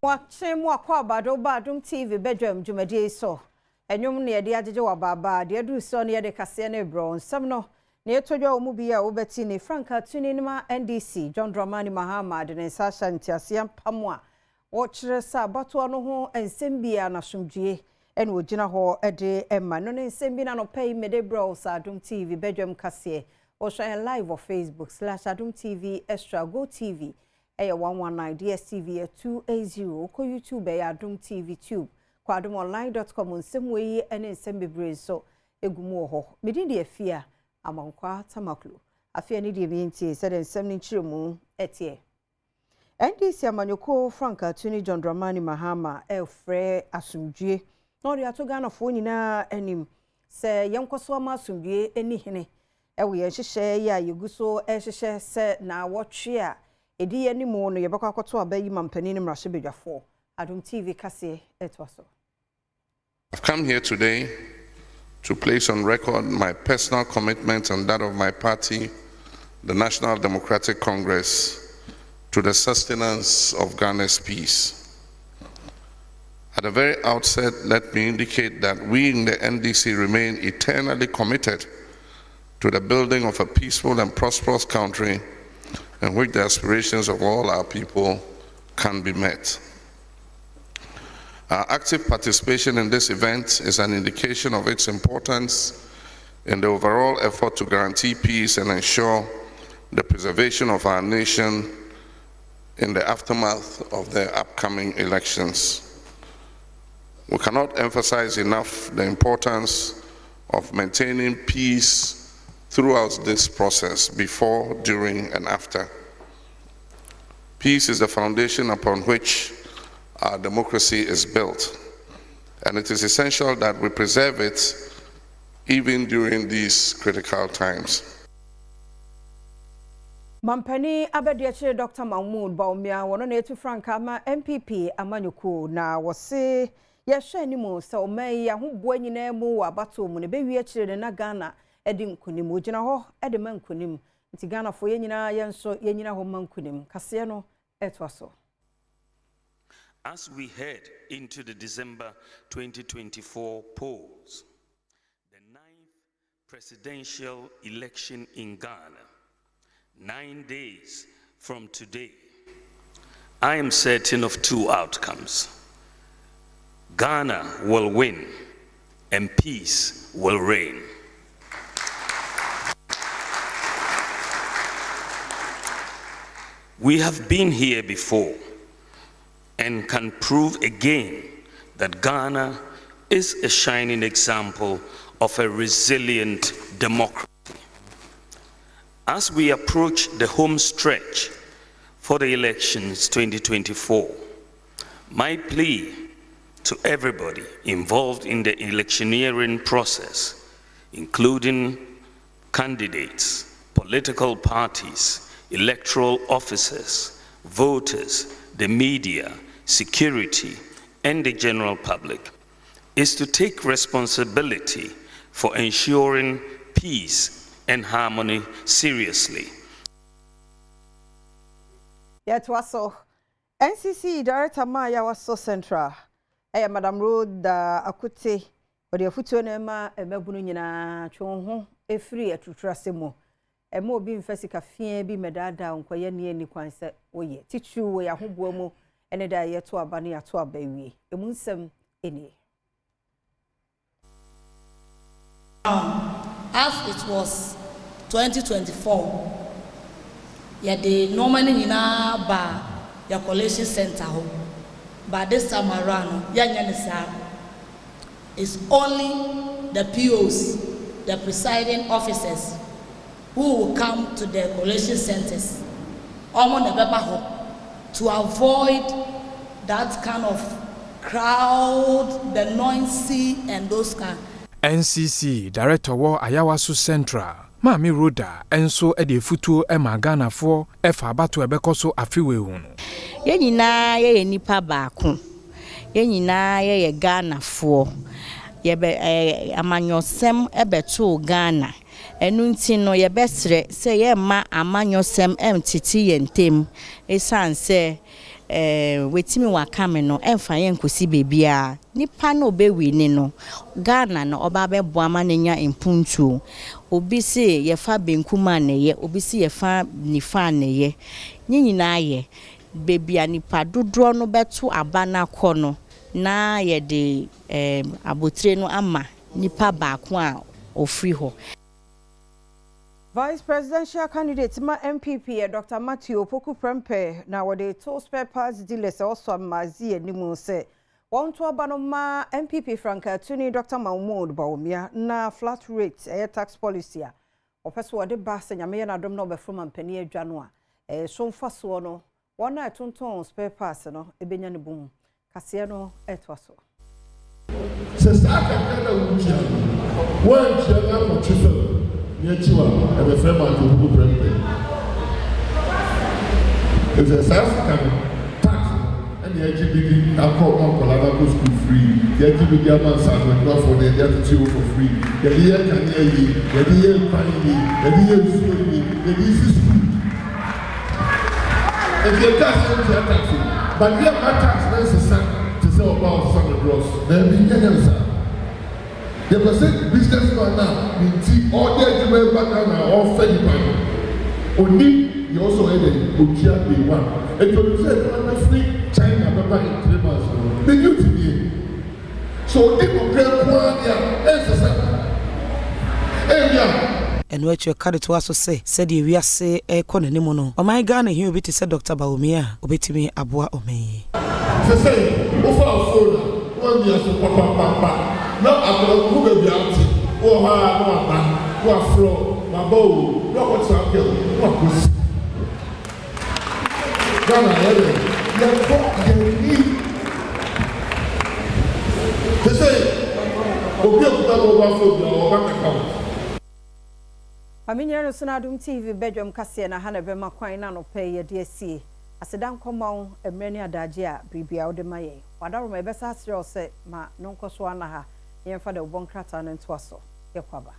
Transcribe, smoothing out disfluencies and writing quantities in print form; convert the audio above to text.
Watching more Badwam TV Badwam Jumadi so. And you near the Adjo Baba, the Adu son near the Cassiane Brown, some no near to your Mubia Ubertini, Franca Tuninima, NDC, John Dramani Mahamad, and Sasha and Tiasian Pamwa. Watch Resa Batuano and Sembia Nasumji, and Wujina Ho Ede and Manon and Sembina no pay Medebro Adom TV Badwam Cassie, or share live on Facebook /Adom TV Extra Go TV. Aya 119 DSTV 280 ko YouTube Adom TV Tube kwa adomonline.com nsɛmwe ene nsɛmbebre so egumu ho medin de afia amankwa tamaklu afia ne de bienti sɛ de nsɛm ne nkyiremu etie NDC amanyoko Franca Tuni John Dramani Mahama elfre asumdue na ɔde ato Ghana fo nyina anim sɛ yɛnkoso ama asumdue eni hene ɛwo yɛ hyehyɛ ya yeguso ɛhyehyɛ sɛ na wɔtwe a edi yɛ ni mu no yɛbɛkɔ akɔto abayi mampani ne mrahye bedwafo Adom TV kase etwaso. I've come here today to place on record my personal commitment and that of my party, the National Democratic Congress, to the sustenance of Ghana's peace. At the very outset, let me indicate that we in the NDC remain eternally committed to the building of a peaceful and prosperous country in which the aspirations of all our people can be met. Our active participation in this event is an indication of its importance in the overall effort to guarantee peace and ensure the preservation of our nation in the aftermath of the upcoming elections. We cannot emphasize enough the importance of maintaining peace throughout this process, before, during, and after. Peace is the foundation upon which our democracy is built, and it is essential that we preserve it even during these critical times. Mampani abediache Dr. Mahmoud Baumia wono na etu Franca ama MPP amanyoko na wose yehwe ni mu se omai ahobo nyina mu wabato mu ne bewie kire na Ghana edi nkunim ogina ho edi man nkunim nti Ghana fo yenyina yenso yenyina ho man nkunim kase no etwaso. As we head into the December 2024 polls, the 9th presidential election in Ghana, 9 days from today, I am certain of two outcomes. Ghana will win and peace will reign. We have been here before and can prove again that Ghana is a shining example of a resilient democracy. As we approach the home stretch for the elections 2024, my plea to everybody involved in the electioneering process, including candidates, political parties, electoral officers, voters, the media, security, and the general public, is to take responsibility for ensuring peace and harmony seriously. Yet waso NCC Director Maya was so central. Aya Madam Road Akute odi afutuo na ma emabunu nyina twonho efiri atutrasemo. Emo obi mfasika fie bi medada nkoye ne ani kwanse oye titu we ahoboa mu ene da yeto aba ne yato aba wie emu nsem eni. As it was 2024, the normally nyina ba ya collation center ho, but this time around it's only the POs, the presiding officers, who will come to the collation centers to avoid that kind of crowd, the noisy and those kind. NCC Director War Ayawasu Central Mami Roda enso ede futuo ema Ghana fo efa abato ebekoso afiwe hunu. Ye nyina ye nipa baako. Ye nyina ye Ghana fo. Ye be amanyosem ebeto Ghana. Enu nti no ye besre se ye ma amanyosem emtiti ye ntem. Esan se wetimi wakame no emfa ye nkosi bebia nipa no obewi ni no Ghana no oba beboa ma nenya impuntu obi se ye fa benkuma na ye obi se ye fa nifa na ye nyina ye bebia nipa dodro no beto abana kɔ no na ye de abotre no ama nipa baako a ofri ho. Vice Presidential Candidate ma MPP Dr. Matthew Poku Prempe na wode to spare parts dealers also mazi animu se won to abano ma MPP Franka Tuni Dr. Mahmoud Bawumia na flat rate tax policy a opeso wode ba se nyame na dom no be from ampani adwa no a so mfaso no won na tonton spare parts no ebenya ne bum kase no etwaso se sa ka na wuja won chega mo chiso Yetiwa, and the friend of the president. It's a South African tax, and the LGBT alcohol on Colorado school free. The LGBT man went off for the attitude for free. The year can hear you, the year finally, the year slowly, the year school. If your tax is your tax, but we have my tax necessary to sell about some gross. There be any answer. The percent businessman now, the all the Jewish background are all fed by only you also had a Uchiya day one. And you said, I'm free China, remember in 3 months. They knew to me. So if you get one year, and what your credit to also say, said you we are say a corner nimono. Oh my Ghana, he will be to say Dr. Bawumia, obey Abua Ome. Say, one year to papa. Now I'm going to be out. Oh, no, no, floor, my bow, no, what's up here? What was Ghana? They say, Aminyano Sunadum TV Badwam Kasia na Hana Bema Kwina no pay a DSC. Asedan komon emreni adagye bibia odemaye. Wadaro me besa asre ose ma nonko so ana ha. Yemfa de bon krata no nto aso. Yekwaba.